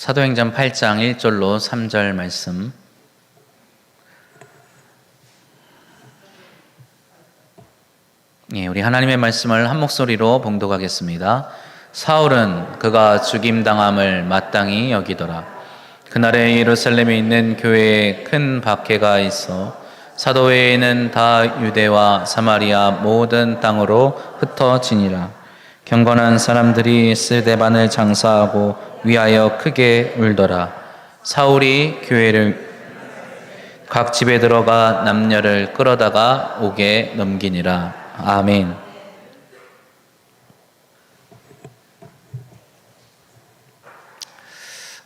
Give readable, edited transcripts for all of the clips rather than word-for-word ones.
사도행전 8장 1절로 3절 말씀. 우리 하나님의 말씀을 한 목소리로 봉독하겠습니다. 사울은 그가 죽임당함을 마땅히 여기더라. 그날에 예루살렘에 있는 교회에 큰 박해가 있어 사도 외에는 다 유대와 사마리아 모든 땅으로 흩어지니라. 경건한 사람들이 스데반을 장사하고 위하여 크게 울더라. 사울이 교회를 각 집에 들어가 남녀를 끌어다가 옥에 넘기니라. 아멘.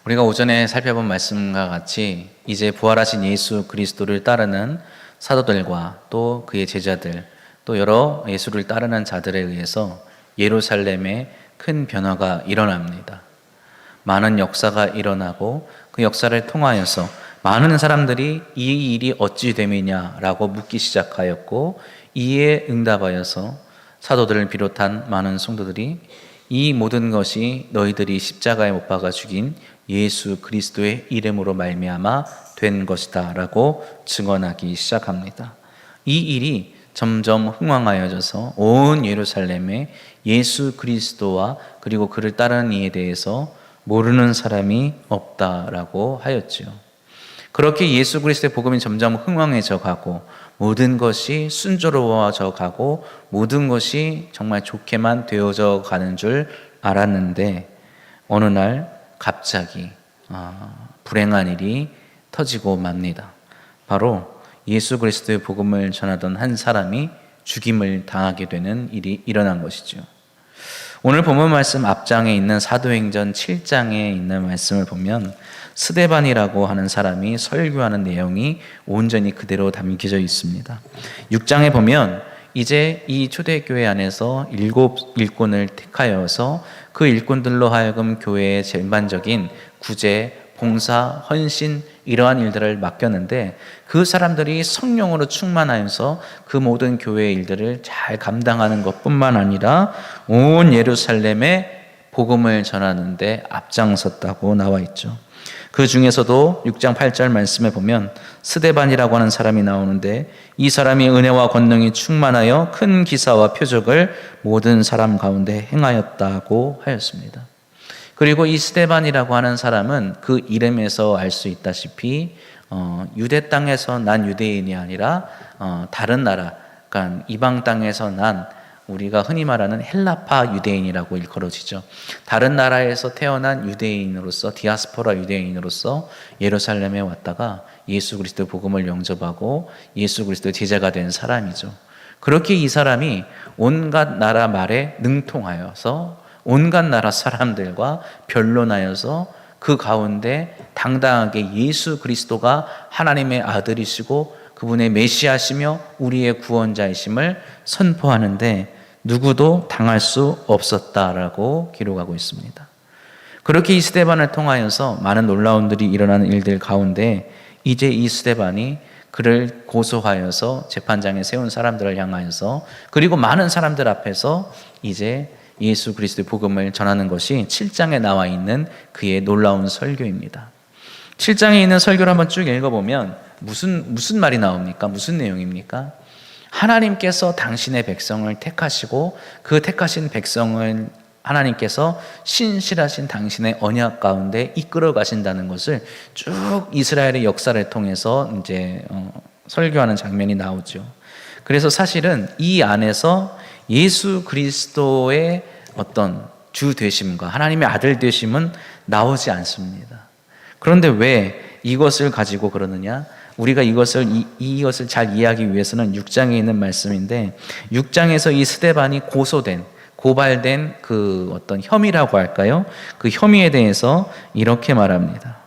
우리가 오전에 살펴본 말씀과 같이 이제 부활하신 예수 그리스도를 따르는 사도들과 또 그의 제자들, 또 여러 예수를 따르는 자들에 의해서 예루살렘에 큰 변화가 일어납니다. 많은 역사가 일어나고 그 역사를 통하여서 많은 사람들이 이 일이 어찌 됨이냐라고 묻기 시작하였고, 이에 응답하여서 사도들을 비롯한 많은 성도들이 이 모든 것이 너희들이 십자가에 못 박아 죽인 예수 그리스도의 이름으로 말미암아 된 것이다 라고 증언하기 시작합니다. 이 일이 점점 흥왕하여져서 온 예루살렘에 예수 그리스도와 그리고 그를 따르는 이에 대해서 모르는 사람이 없다라고 하였지요. 그렇게 예수 그리스도의 복음이 점점 흥왕해져 가고 모든 것이 순조로워져 가고 모든 것이 정말 좋게만 되어져 가는 줄 알았는데, 어느 날 갑자기 불행한 일이 터지고 맙니다. 바로 예수 그리스도의 복음을 전하던 한 사람이 죽임을 당하게 되는 일이 일어난 것이죠. 오늘 본문 말씀 앞장에 있는 사도행전 7장에 있는 말씀을 보면 스데반이라고 하는 사람이 설교하는 내용이 온전히 그대로 담겨져 있습니다. 6장에 보면 이제 이 초대교회 안에서 7 일꾼을 택하여서 그 일꾼들로 하여금 교회의 전반적인 구제, 봉사, 헌신 이러한 일들을 맡겼는데, 그 사람들이 성령으로 충만하여서 그 모든 교회의 일들을 잘 감당하는 것뿐만 아니라 온 예루살렘에 복음을 전하는 데 앞장섰다고 나와 있죠. 그 중에서도 6장 8절 말씀에 보면 스데반이라고 하는 사람이 나오는데, 이 사람이 은혜와 권능이 충만하여 큰 기사와 표적을 모든 사람 가운데 행하였다고 하였습니다. 그리고 이 스데반이라고 하는 사람은 그 이름에서 알 수 있다시피 유대 땅에서 난 유대인이 아니라 다른 나라, 그러니까 이방 땅에서 난, 우리가 흔히 말하는 헬라파 유대인이라고 일컬어지죠. 다른 나라에서 태어난 유대인으로서, 디아스포라 유대인으로서 예루살렘에 왔다가 예수 그리스도의 복음을 영접하고 예수 그리스도의 제자가 된 사람이죠. 그렇게 이 사람이 온갖 나라 말에 능통하여서 온갖 나라 사람들과 변론하여서 그 가운데 당당하게 예수 그리스도가 하나님의 아들이시고 그분의 메시아시며 우리의 구원자이심을 선포하는데 누구도 당할 수 없었다라고 기록하고 있습니다. 그렇게 이 스데반을 통하여서 많은 놀라운 일이 일어나는 일들 가운데 이제 이 스데반이 그를 고소하여서 재판장에 세운 사람들을 향하여서, 그리고 많은 사람들 앞에서 이제 예수 그리스도의 복음을 전하는 것이 7장에 나와 있는 그의 놀라운 설교입니다. 7장에 있는 설교를 한번 쭉 읽어보면 무슨 말이 나옵니까? 무슨 내용입니까? 하나님께서 당신의 백성을 택하시고 그 택하신 백성을 하나님께서 신실하신 당신의 언약 가운데 이끌어 가신다는 것을 쭉 이스라엘의 역사를 통해서 이제 설교하는 장면이 나오죠. 그래서 사실은 이 안에서 예수 그리스도의 어떤 주 되심과 하나님의 아들 되심은 나오지 않습니다. 그런데 왜 이것을 가지고 그러느냐? 우리가 이것을 잘 이해하기 위해서는 6장에 있는 말씀인데, 6장에서 이 스데반이 고발된 그 어떤 혐의라고 할까요? 그 혐의에 대해서 이렇게 말합니다.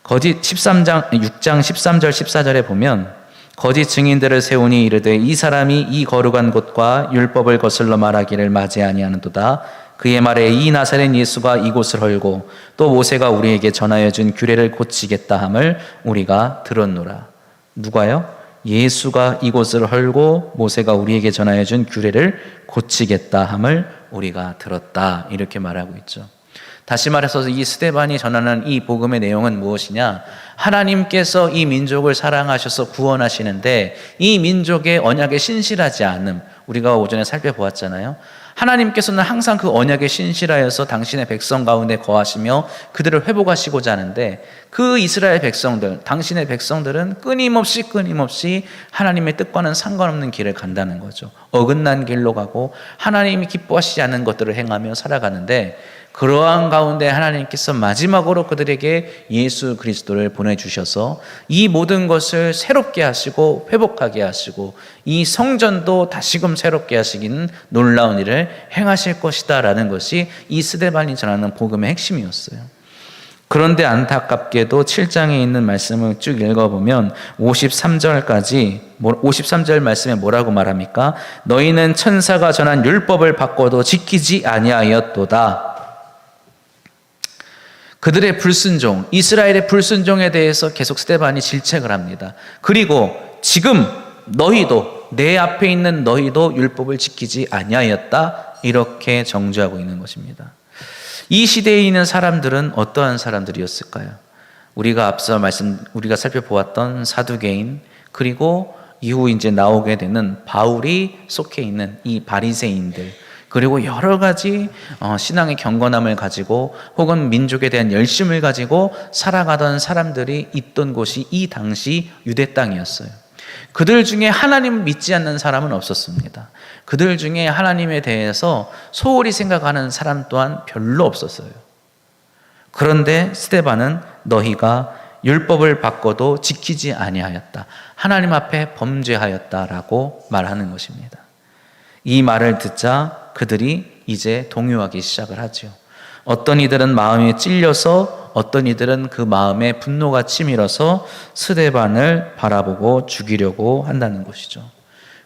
6장 13절 14절에 보면 거짓 증인들을 세우니 이르되 이 사람이 이 거룩한 곳과 율법을 거슬러 말하기를 맞이 아니하는도다. 그의 말에 이 나사렛 예수가 이곳을 헐고 또 모세가 우리에게 전하여 준 규례를 고치겠다 함을 우리가 들었노라. 누가요? 예수가 이곳을 헐고 모세가 우리에게 전하여 준 규례를 고치겠다 함을 우리가 들었다, 이렇게 말하고 있죠. 다시 말해서 이 스데반이 전하는 이 복음의 내용은 무엇이냐? 하나님께서 이 민족을 사랑하셔서 구원하시는데 이 민족의 언약에 신실하지 않음, 우리가 오전에 살펴보았잖아요. 하나님께서는 항상 그 언약에 신실하여서 당신의 백성 가운데 거하시며 그들을 회복하시고자 하는데 그 이스라엘 백성들, 당신의 백성들은 끊임없이 하나님의 뜻과는 상관없는 길을 간다는 거죠. 어긋난 길로 가고 하나님이 기뻐하시지 않는 것들을 행하며 살아가는데 그러한 가운데 하나님께서 마지막으로 그들에게 예수 그리스도를 보내주셔서 이 모든 것을 새롭게 하시고 회복하게 하시고 이 성전도 다시금 새롭게 하시기는 놀라운 일을 행하실 것이다 라는 것이 이 스데반이 전하는 복음의 핵심이었어요. 그런데 안타깝게도 7장에 있는 말씀을 쭉 읽어보면 53절 말씀에 뭐라고 말합니까? 너희는 천사가 전한 율법을 바꿔도 지키지 아니하였도다. 그들의 불순종, 이스라엘의 불순종에 대해서 계속 스데반이 질책을 합니다. 그리고 지금 너희도, 내 앞에 있는 너희도 율법을 지키지 아니하였다, 이렇게 정죄하고 있는 것입니다. 이 시대에 있는 사람들은 어떠한 사람들이었을까요? 우리가 살펴보았던 사두개인, 그리고 이후 이제 나오게 되는 바울이 속해 있는 이 바리새인들, 그리고 여러 가지 신앙의 경건함을 가지고 혹은 민족에 대한 열심을 가지고 살아가던 사람들이 있던 곳이 이 당시 유대 땅이었어요. 그들 중에 하나님을 믿지 않는 사람은 없었습니다. 그들 중에 하나님에 대해서 소홀히 생각하는 사람 또한 별로 없었어요. 그런데 스데반은 너희가 율법을 바꿔도 지키지 아니하였다, 하나님 앞에 범죄하였다라고 말하는 것입니다. 이 말을 듣자 그들이 이제 동요하기 시작을 하죠. 어떤 이들은 마음에 찔려서, 어떤 이들은 그 마음에 분노가 치밀어서 스데반을 바라보고 죽이려고 한다는 것이죠.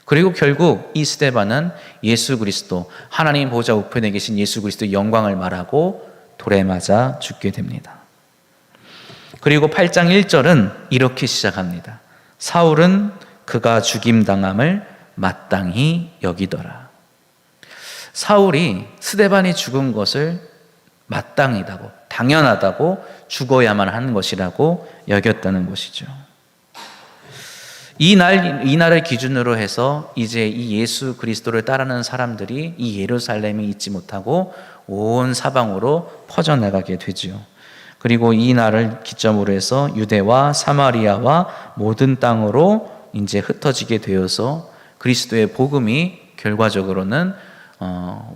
그리고 결국 이 스데반은 예수 그리스도, 하나님 보좌 우편에 계신 예수 그리스도의 영광을 말하고 돌에 맞아 죽게 됩니다. 그리고 8장 1절은 이렇게 시작합니다. 사울은 그가 죽임당함을 마땅히 여기더라. 사울이 스데반이 죽은 것을 마땅하다고, 당연하다고, 죽어야만 하는 것이라고 여겼다는 것이죠. 이날을 기준으로 해서 이제 이 예수 그리스도를 따르는 사람들이 이 예루살렘에 있지 못하고 온 사방으로 퍼져나가게 되죠. 그리고 이 날을 기점으로 해서 유대와 사마리아와 모든 땅으로 이제 흩어지게 되어서 그리스도의 복음이 결과적으로는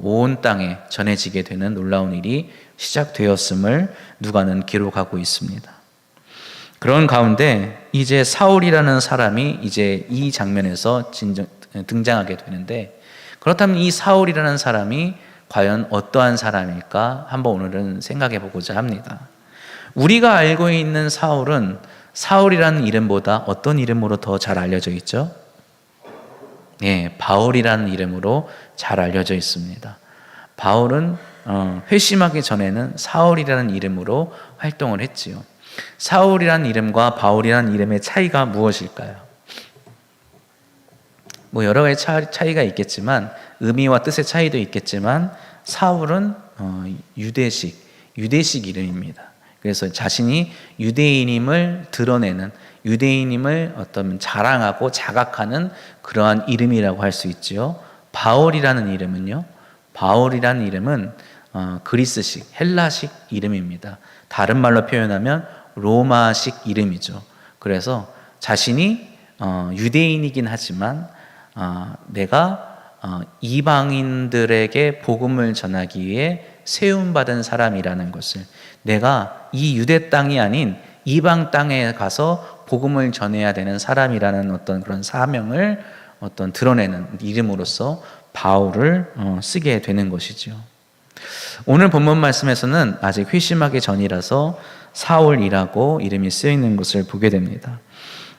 온 땅에 전해지게 되는 놀라운 일이 시작되었음을 누가는 기록하고 있습니다. 그런 가운데 이제 사울이라는 사람이 이제 이 장면에서 등장하게 되는데, 그렇다면 이 사울이라는 사람이 과연 어떠한 사람일까 한번 오늘은 생각해 보고자 합니다. 우리가 알고 있는 사울은 사울이라는 이름보다 어떤 이름으로 더 잘 알려져 있죠? 네, 바울이라는 이름으로 잘 알려져 있습니다. 바울은 회심하기 전에는 사울이라는 이름으로 활동을 했지요. 사울이라는 이름과 바울이라는 이름의 차이가 무엇일까요? 여러 가지 차이가 있겠지만, 의미와 뜻의 차이도 있겠지만, 사울은 유대식 이름입니다. 그래서 자신이 유대인임을 드러내는, 유대인임을 자랑하고 자각하는 그러한 이름이라고 할 수 있지요. 바울이라는 이름은 그리스식, 헬라식 이름입니다. 다른 말로 표현하면 로마식 이름이죠. 그래서 자신이 유대인이긴 하지만 내가 이방인들에게 복음을 전하기 위해 세움받은 사람이라는 것을, 내가 이 유대 땅이 아닌 이방 땅에 가서 복음을 전해야 되는 사람이라는 어떤 그런 사명을 드러내는 이름으로서 바울을 쓰게 되는 것이죠. 오늘 본문 말씀에서는 아직 회심하기 전이라서 사울이라고 이름이 쓰여 있는 것을 보게 됩니다.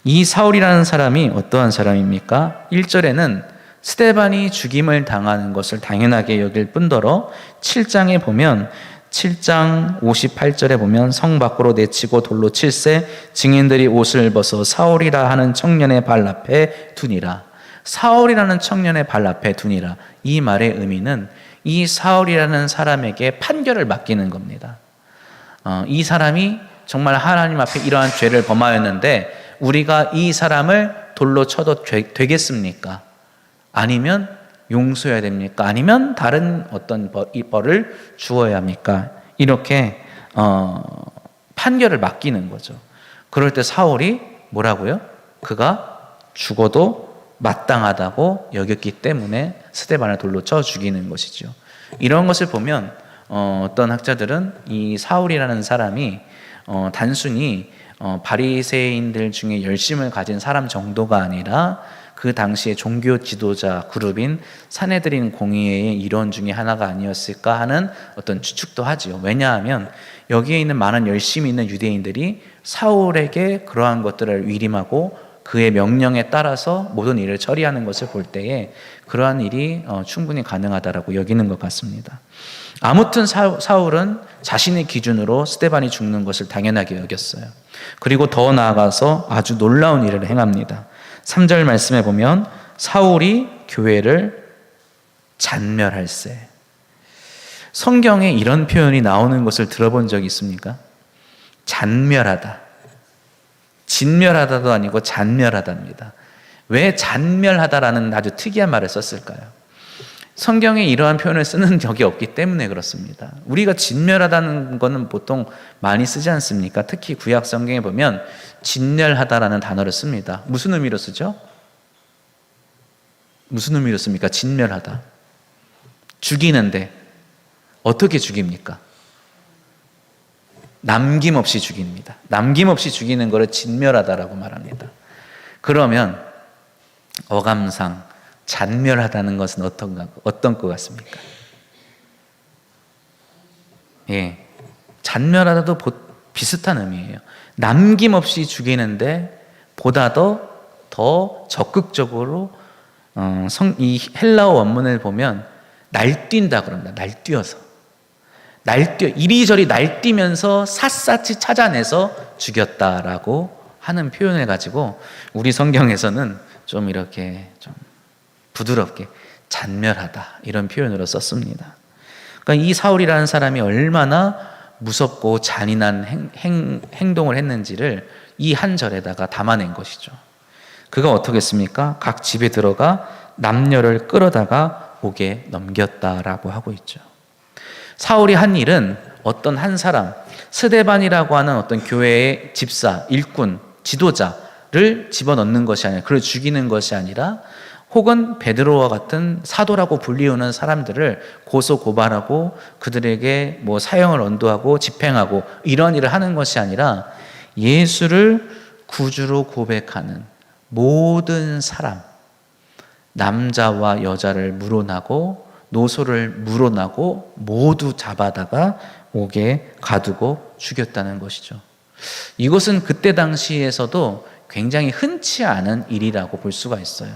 이 사울이라는 사람이 어떠한 사람입니까? 1절에는 스데반이 죽임을 당하는 것을 당연하게 여길 뿐더러 7장에 보면 7장 58절에 보면 성 밖으로 내치고 돌로 칠세 증인들이 옷을 벗어 사울이라 하는 청년의 발 앞에 두니라. 사울이라는 청년의 발 앞에 두니라. 이 말의 의미는 이 사울이라는 사람에게 판결을 맡기는 겁니다. 이 사람이 정말 하나님 앞에 이러한 죄를 범하였는데 우리가 이 사람을 돌로 쳐도 되겠습니까? 아니면 용서해야 됩니까? 아니면 다른 어떤 벌을 주어야 합니까? 이렇게 판결을 맡기는 거죠. 그럴 때 사울이 뭐라고요? 그가 죽어도 마땅하다고 여겼기 때문에 스데반을 돌로 쳐 죽이는 것이죠. 이런 것을 보면 어떤 학자들은 이 사울이라는 사람이 단순히 바리새인들 중에 열심을 가진 사람 정도가 아니라 그 당시에 종교 지도자 그룹인 산헤드린 공의회의 일원 중에 하나가 아니었을까 하는 어떤 추측도 하지요. 왜냐하면 여기에 있는 많은 열심히 있는 유대인들이 사울에게 그러한 것들을 위임하고 그의 명령에 따라서 모든 일을 처리하는 것을 볼 때에 그러한 일이 충분히 가능하다라고 여기는 것 같습니다. 아무튼 사울은 자신의 기준으로 스데반이 죽는 것을 당연하게 여겼어요. 그리고 더 나아가서 아주 놀라운 일을 행합니다. 3절 말씀에 보면 사울이 교회를 잔멸할세. 성경에 이런 표현이 나오는 것을 들어본 적이 있습니까? 잔멸하다. 진멸하다도 아니고 잔멸하다입니다. 왜 잔멸하다라는 아주 특이한 말을 썼을까요? 성경에 이러한 표현을 쓰는 적이 없기 때문에 그렇습니다. 우리가 진멸하다는 것은 보통 많이 쓰지 않습니까? 특히 구약 성경에 보면 진멸하다라는 단어를 씁니다. 무슨 의미로 쓰죠? 무슨 의미로 씁니까? 진멸하다. 죽이는데 어떻게 죽입니까? 남김없이 죽입니다. 남김없이 죽이는 것을 진멸하다라고 말합니다. 그러면 어감상 잔멸하다는 것은 어떤 것 같습니까? 예, 잔멸하다도 비슷한 의미예요. 남김없이 죽이는데 보다 더 적극적으로 이 헬라어 원문을 보면 날뛴다 그럽니다. 이리저리 날뛰면서 샅샅이 찾아내서 죽였다라고 하는 표현을 가지고 우리 성경에서는 좀 이렇게 좀 부드럽게 잔멸하다 이런 표현으로 썼습니다. 그러니까 이 사울이라는 사람이 얼마나 무섭고 잔인한 행동을 했는지를 이 한 절에다가 담아낸 것이죠. 그가 어떻게 했습니까? 각 집에 들어가 남녀를 끌어다가 옥에 넘겼다라고 하고 있죠. 사울이 한 일은 어떤 한 사람, 스데반이라고 하는 어떤 교회의 집사, 일꾼, 지도자를 집어넣는 것이 아니라 그를 죽이는 것이 아니라 혹은 베드로와 같은 사도라고 불리우는 사람들을 고소 고발하고 그들에게 사형을 언도하고 집행하고 이런 일을 하는 것이 아니라 예수를 구주로 고백하는 모든 사람, 남자와 여자를 물어나고 노소를 물어나고 모두 잡아다가 옥에 가두고 죽였다는 것이죠. 이것은 그때 당시에서도 굉장히 흔치 않은 일이라고 볼 수가 있어요.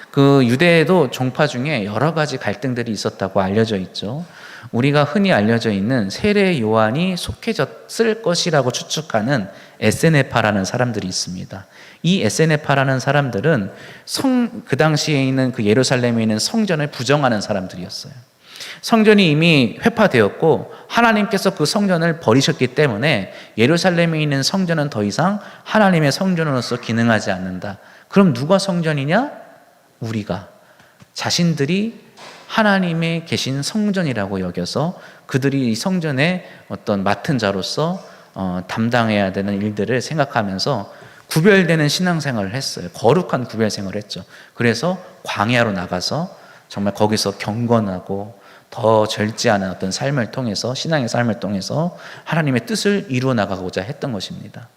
그 유대에도 종파 중에 여러 가지 갈등들이 있었다고 알려져 있죠. 우리가 흔히 알려져 있는 세례 요한이 속해졌을 것이라고 추측하는 에세네파라는 사람들이 있습니다. 이 에세네파라는 사람들은 그 당시에 있는 그 예루살렘에 있는 성전을 부정하는 사람들이었어요. 성전이 이미 회파되었고 하나님께서 그 성전을 버리셨기 때문에 예루살렘에 있는 성전은 더 이상 하나님의 성전으로서 기능하지 않는다. 그럼 누가 성전이냐? 우리가 자신들이 하나님의 계신 성전이라고 여겨서 그들이 이 성전의 어떤 맡은 자로서 담당해야 되는 일들을 생각하면서 구별되는 신앙생활을 했어요. 거룩한 구별생활을 했죠. 그래서 광야로 나가서 정말 거기서 경건하고 더 절제하는 어떤 삶을 통해서 신앙의 삶을 통해서 하나님의 뜻을 이루어 나가고자 했던 것입니다.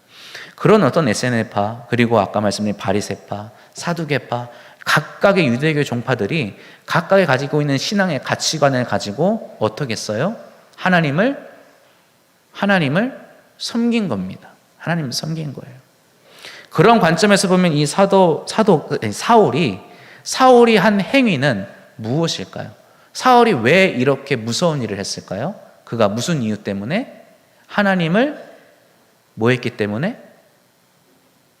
그런 어떤 에세네파 그리고 아까 말씀드린 바리새파, 사두개파 각각의 유대교 종파들이 각각이 가지고 있는 신앙의 가치관을 가지고 어떻게 했어요? 하나님을 섬긴 겁니다. 하나님을 섬긴 거예요. 그런 관점에서 보면 이 사울이 한 행위는 무엇일까요? 사울이 왜 이렇게 무서운 일을 했을까요? 그가 무슨 이유 때문에? 하나님을 뭐 했기 때문에?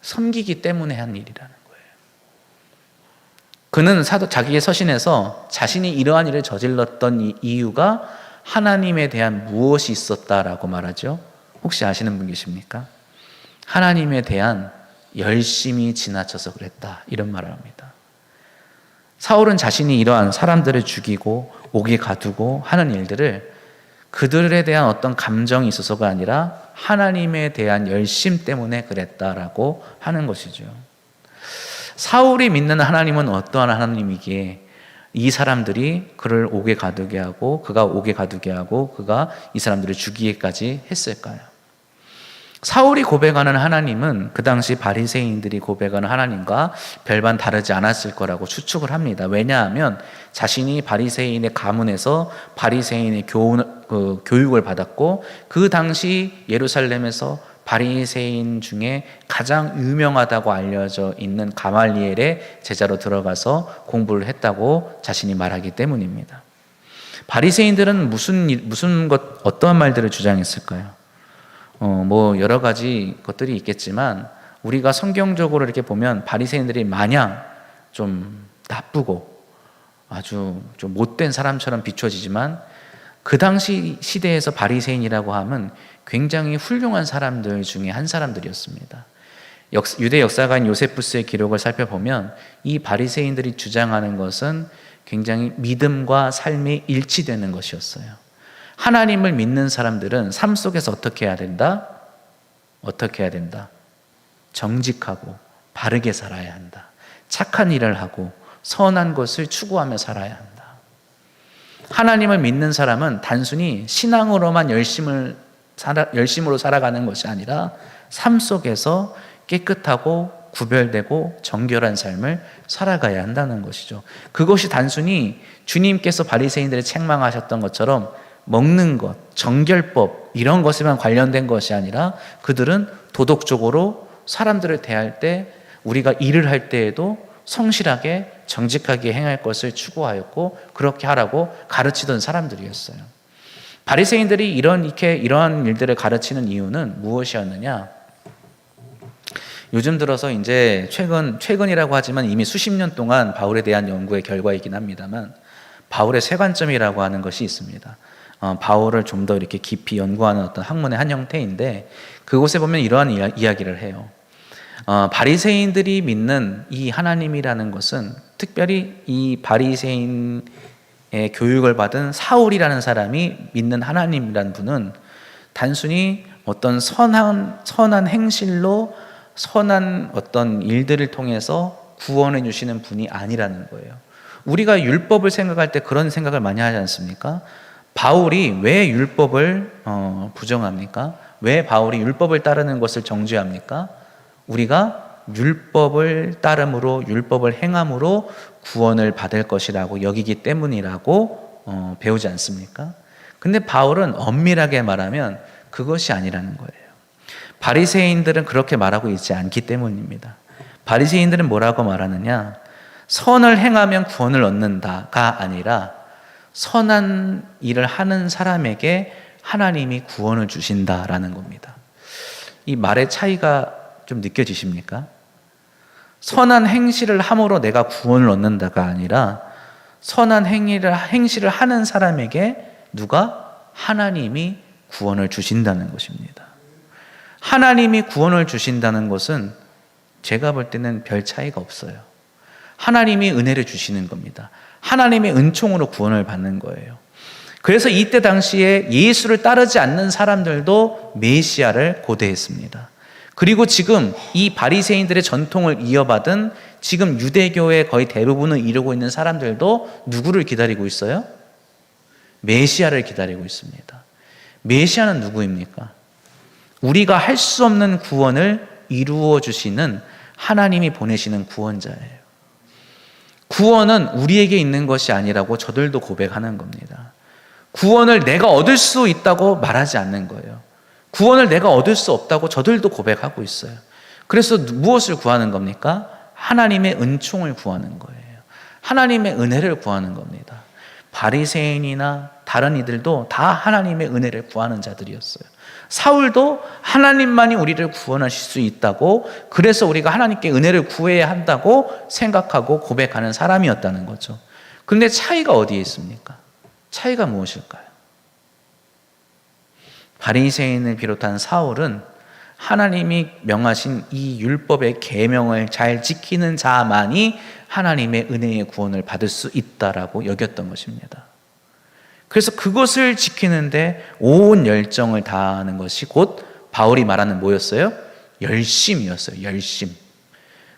섬기기 때문에 한 일이라는 거예요. 그는 자기의 서신에서 자신이 이러한 일을 저질렀던 이유가 하나님에 대한 무엇이 있었다라고 말하죠. 혹시 아시는 분 계십니까? 하나님에 대한 열심이 지나쳐서 그랬다, 이런 말을 합니다. 사울은 자신이 이러한 사람들을 죽이고 옥에 가두고 하는 일들을 그들에 대한 어떤 감정이 있어서가 아니라 하나님에 대한 열심 때문에 그랬다라고 하는 것이죠. 사울이 믿는 하나님은 어떠한 하나님이기에 이 사람들이 그를 옥에 가두게 하고 그가 옥에 가두게 하고 그가 이 사람들을 죽이기까지 했을까요? 사울이 고백하는 하나님은 그 당시 바리새인들이 고백하는 하나님과 별반 다르지 않았을 거라고 추측을 합니다. 왜냐하면 자신이 바리새인의 가문에서 바리새인의 교육을 받았고 그 당시 예루살렘에서 바리새인 중에 가장 유명하다고 알려져 있는 가말리엘의 제자로 들어가서 공부를 했다고 자신이 말하기 때문입니다. 바리새인들은 어떠한 말들을 주장했을까요? 여러 가지 것들이 있겠지만 우리가 성경적으로 이렇게 보면 바리새인들이 마냥 좀 나쁘고 아주 좀 못된 사람처럼 비춰지지만 그 당시 시대에서 바리새인이라고 하면 굉장히 훌륭한 사람들 중에 한 사람들이었습니다. 유대 역사가인 요세푸스의 기록을 살펴보면 이 바리새인들이 주장하는 것은 굉장히 믿음과 삶이 일치되는 것이었어요. 하나님을 믿는 사람들은 삶 속에서 어떻게 해야 된다? 어떻게 해야 된다? 정직하고 바르게 살아야 한다. 착한 일을 하고 선한 것을 추구하며 살아야 한다. 하나님을 믿는 사람은 단순히 신앙으로만 열심으로 살아가는 것이 아니라 삶 속에서 깨끗하고 구별되고 정결한 삶을 살아가야 한다는 것이죠. 그것이 단순히 주님께서 바리새인들을 책망하셨던 것처럼 먹는 것, 정결법 이런 것에만 관련된 것이 아니라 그들은 도덕적으로 사람들을 대할 때 우리가 일을 할 때에도 성실하게 정직하게 행할 것을 추구하였고 그렇게 하라고 가르치던 사람들이었어요. 바리새인들이 이러한 일들을 가르치는 이유는 무엇이었느냐? 요즘 들어서 이제 최근이라고 하지만 이미 수십 년 동안 바울에 대한 연구의 결과이긴 합니다만 바울의 쇄관점이라고 하는 것이 있습니다. 바울을 좀 더 이렇게 깊이 연구하는 어떤 학문의 한 형태인데 그곳에 보면 이러한 이야기를 해요. 바리새인들이 믿는 이 하나님이라는 것은 특별히 이 바리새인의 교육을 받은 사울이라는 사람이 믿는 하나님이라는 분은 단순히 어떤 선한 행실로 선한 어떤 일들을 통해서 구원해 주시는 분이 아니라는 거예요. 우리가 율법을 생각할 때 그런 생각을 많이 하지 않습니까? 바울이 왜 율법을 부정합니까? 왜 바울이 율법을 따르는 것을 정죄합니까? 우리가 율법을 따름으로 율법을 행함으로 구원을 받을 것이라고 여기기 때문이라고 배우지 않습니까? 근데 바울은 엄밀하게 말하면 그것이 아니라는 거예요. 바리새인들은 그렇게 말하고 있지 않기 때문입니다. 바리새인들은 뭐라고 말하느냐? 선을 행하면 구원을 얻는다가 아니라 선한 일을 하는 사람에게 하나님이 구원을 주신다라는 겁니다. 이 말의 차이가 좀 느껴지십니까? 선한 행실을 함으로 내가 구원을 얻는다가 아니라 선한 행실을 하는 사람에게 하나님이 구원을 주신다는 것입니다. 하나님이 구원을 주신다는 것은 제가 볼 때는 별 차이가 없어요. 하나님이 은혜를 주시는 겁니다. 하나님의 은총으로 구원을 받는 거예요. 그래서 이때 당시에 예수를 따르지 않는 사람들도 메시아를 고대했습니다. 그리고 지금 이 바리새인들의 전통을 이어받은 지금 유대교의 거의 대부분을 이루고 있는 사람들도 누구를 기다리고 있어요? 메시아를 기다리고 있습니다. 메시아는 누구입니까? 우리가 할 수 없는 구원을 이루어 주시는 하나님이 보내시는 구원자예요. 구원은 우리에게 있는 것이 아니라고 저들도 고백하는 겁니다. 구원을 내가 얻을 수 있다고 말하지 않는 거예요. 구원을 내가 얻을 수 없다고 저들도 고백하고 있어요. 그래서 무엇을 구하는 겁니까? 하나님의 은총을 구하는 거예요. 하나님의 은혜를 구하는 겁니다. 바리새인이나 다른 이들도 다 하나님의 은혜를 구하는 자들이었어요. 사울도 하나님만이 우리를 구원하실 수 있다고, 그래서 우리가 하나님께 은혜를 구해야 한다고 생각하고 고백하는 사람이었다는 거죠. 그런데 차이가 어디에 있습니까? 차이가 무엇일까요? 바리새인을 비롯한 사울은 하나님이 명하신 이 율법의 계명을 잘 지키는 자만이 하나님의 은혜의 구원을 받을 수 있다라고 여겼던 것입니다. 그래서 그것을 지키는데 온 열정을 다하는 것이 곧 바울이 말하는 뭐였어요? 열심이었어요. 열심.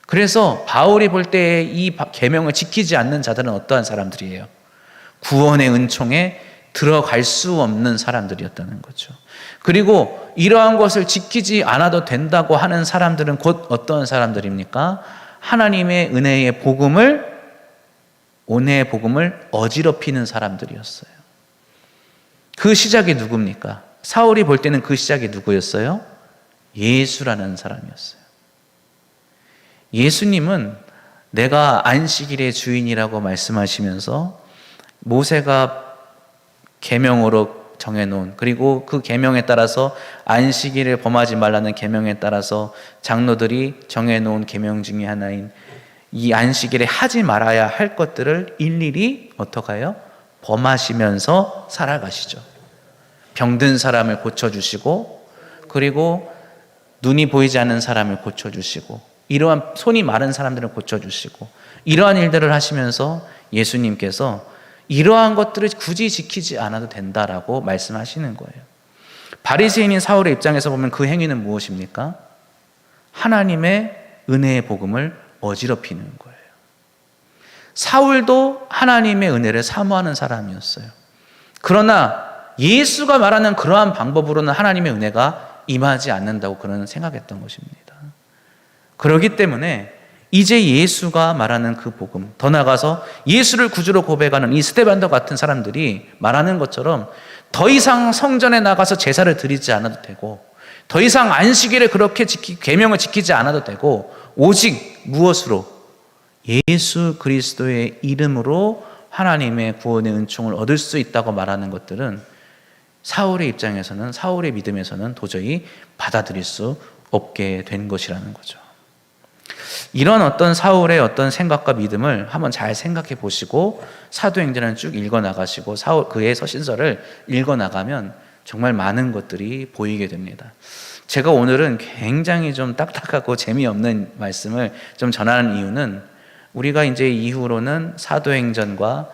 그래서 바울이 볼 때 이 계명을 지키지 않는 자들은 어떠한 사람들이에요? 구원의 은총에 들어갈 수 없는 사람들이었다는 거죠. 그리고 이러한 것을 지키지 않아도 된다고 하는 사람들은 곧 어떤 사람들입니까? 하나님의 은혜의 복음을, 은혜의 복음을 어지럽히는 사람들이었어요. 그 시작이 누굽니까? 사울이 볼 때는 그 시작이 누구였어요? 예수라는 사람이었어요. 예수님은 내가 안식일의 주인이라고 말씀하시면서 모세가 계명으로 정해놓은, 그리고 그 계명에 따라서 안식일을 범하지 말라는 계명에 따라서 장로들이 정해놓은 계명 중에 하나인 이 안식일에 하지 말아야 할 것들을 일일이 어떻게 해요? 범하시면서 살아가시죠. 병든 사람을 고쳐주시고, 그리고 눈이 보이지 않는 사람을 고쳐주시고, 이러한 손이 마른 사람들을 고쳐주시고, 이러한 일들을 하시면서 예수님께서 이러한 것들을 굳이 지키지 않아도 된다라고 말씀하시는 거예요. 바리새인인 사울의 입장에서 보면 그 행위는 무엇입니까? 하나님의 은혜의 복음을 어지럽히는 거예요. 사울도 하나님의 은혜를 사모하는 사람이었어요. 그러나 예수가 말하는 그러한 방법으로는 하나님의 은혜가 임하지 않는다고 그는 생각했던 것입니다. 그렇기 때문에 이제 예수가 말하는 그 복음, 더 나아가서 예수를 구주로 고백하는 이 스데반과 같은 사람들이 말하는 것처럼 더 이상 성전에 나가서 제사를 드리지 않아도 되고, 더 이상 안식일을 그렇게 계명을 지키지 않아도 되고, 오직 무엇으로? 예수 그리스도의 이름으로 하나님의 구원의 은총을 얻을 수 있다고 말하는 것들은 사울의 입장에서는, 사울의 믿음에서는 도저히 받아들일 수 없게 된 것이라는 거죠. 이런 어떤 사울의 어떤 생각과 믿음을 한번 잘 생각해 보시고 사도행전을 쭉 읽어 나가시고 그의 서신서를 읽어 나가면 정말 많은 것들이 보이게 됩니다. 제가 오늘은 굉장히 좀 딱딱하고 재미없는 말씀을 좀 전하는 이유는, 우리가 이제 이후로는 사도행전과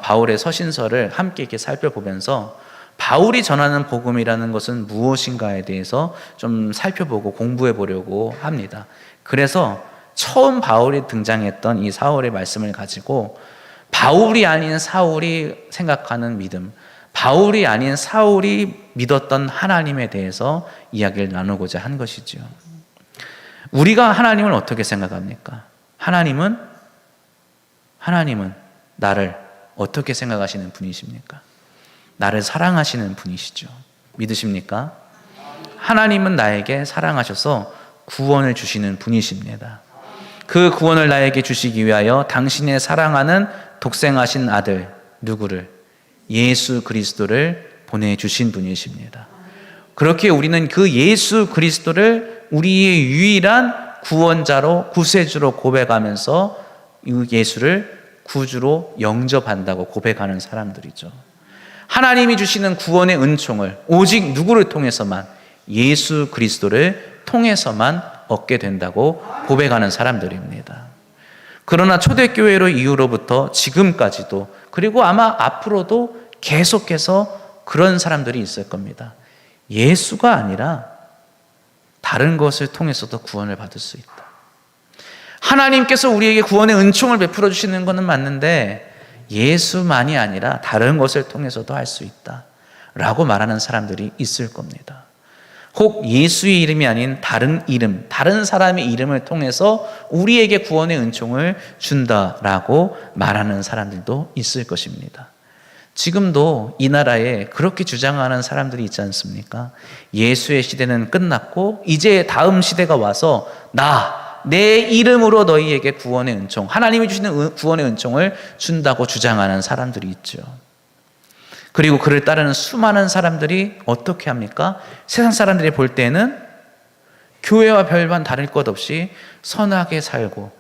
바울의 서신서를 함께 이렇게 살펴보면서 바울이 전하는 복음이라는 것은 무엇인가에 대해서 좀 살펴보고 공부해 보려고 합니다. 그래서 처음 바울이 등장했던 이 사울의 말씀을 가지고 바울이 아닌 사울이 생각하는 믿음, 바울이 아닌 사울이 믿었던 하나님에 대해서 이야기를 나누고자 한 것이죠. 우리가 하나님을 어떻게 생각합니까? 하나님은 나를 어떻게 생각하시는 분이십니까? 나를 사랑하시는 분이시죠. 믿으십니까? 하나님은 나에게 사랑하셔서 구원을 주시는 분이십니다. 그 구원을 나에게 주시기 위하여 당신의 사랑하는 독생하신 아들, 누구를? 예수 그리스도를 보내주신 분이십니다. 그렇게 우리는 그 예수 그리스도를 우리의 유일한 구원자로, 구세주로 고백하면서 이 예수를 구주로 영접한다고 고백하는 사람들이죠. 하나님이 주시는 구원의 은총을 오직 누구를 통해서만? 예수 그리스도를 통해서만 얻게 된다고 고백하는 사람들입니다. 그러나 초대교회로 이후로부터 지금까지도, 그리고 아마 앞으로도 계속해서 그런 사람들이 있을 겁니다. 예수가 아니라 다른 것을 통해서도 구원을 받을 수 있다. 하나님께서 우리에게 구원의 은총을 베풀어 주시는 것은 맞는데 예수만이 아니라 다른 것을 통해서도 할 수 있다 라고 말하는 사람들이 있을 겁니다. 혹 예수의 이름이 아닌 다른 이름, 다른 사람의 이름을 통해서 우리에게 구원의 은총을 준다라고 말하는 사람들도 있을 것입니다. 지금도 이 나라에 그렇게 주장하는 사람들이 있지 않습니까? 예수의 시대는 끝났고 이제 다음 시대가 와서 내 이름으로 너희에게 구원의 은총, 하나님이 주시는 구원의 은총을 준다고 주장하는 사람들이 있죠. 그리고 그를 따르는 수많은 사람들이 어떻게 합니까? 세상 사람들이 볼 때는 교회와 별반 다를 것 없이 선하게 살고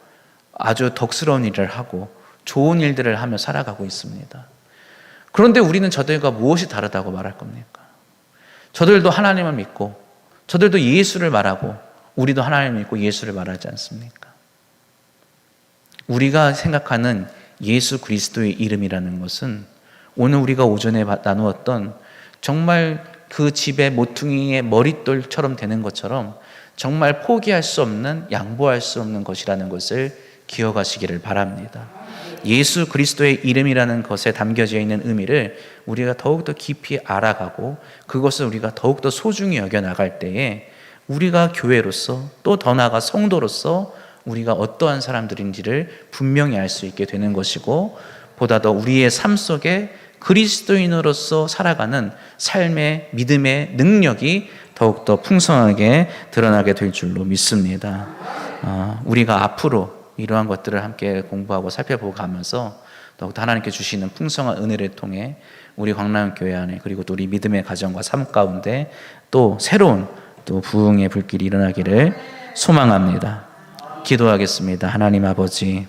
아주 덕스러운 일을 하고 좋은 일들을 하며 살아가고 있습니다. 그런데 우리는 저들과 무엇이 다르다고 말할 겁니까? 저들도 하나님을 믿고 저들도 예수를 말하고 우리도 하나님을 믿고 예수를 말하지 않습니까? 우리가 생각하는 예수 그리스도의 이름이라는 것은 오늘 우리가 오전에 나누었던 정말 그 집의 모퉁이의 머릿돌처럼 되는 것처럼 정말 포기할 수 없는, 양보할 수 없는 것이라는 것을 기억하시기를 바랍니다. 예수 그리스도의 이름이라는 것에 담겨져 있는 의미를 우리가 더욱더 깊이 알아가고 그것을 우리가 더욱더 소중히 여겨나갈 때에 우리가 교회로서 또 더 나아가 성도로서 우리가 어떠한 사람들인지를 분명히 알 수 있게 되는 것이고 보다 더 우리의 삶 속에 그리스도인으로서 살아가는 삶의 믿음의 능력이 더욱더 풍성하게 드러나게 될 줄로 믿습니다. 우리가 앞으로 이러한 것들을 함께 공부하고 살펴보고 가면서 더욱더 하나님께 주시는 풍성한 은혜를 통해 우리 광남교회 안에 그리고 또 우리 믿음의 가정과 삶 가운데 또 새로운 또 부흥의 불길이 일어나기를 소망합니다. 기도하겠습니다. 하나님 아버지,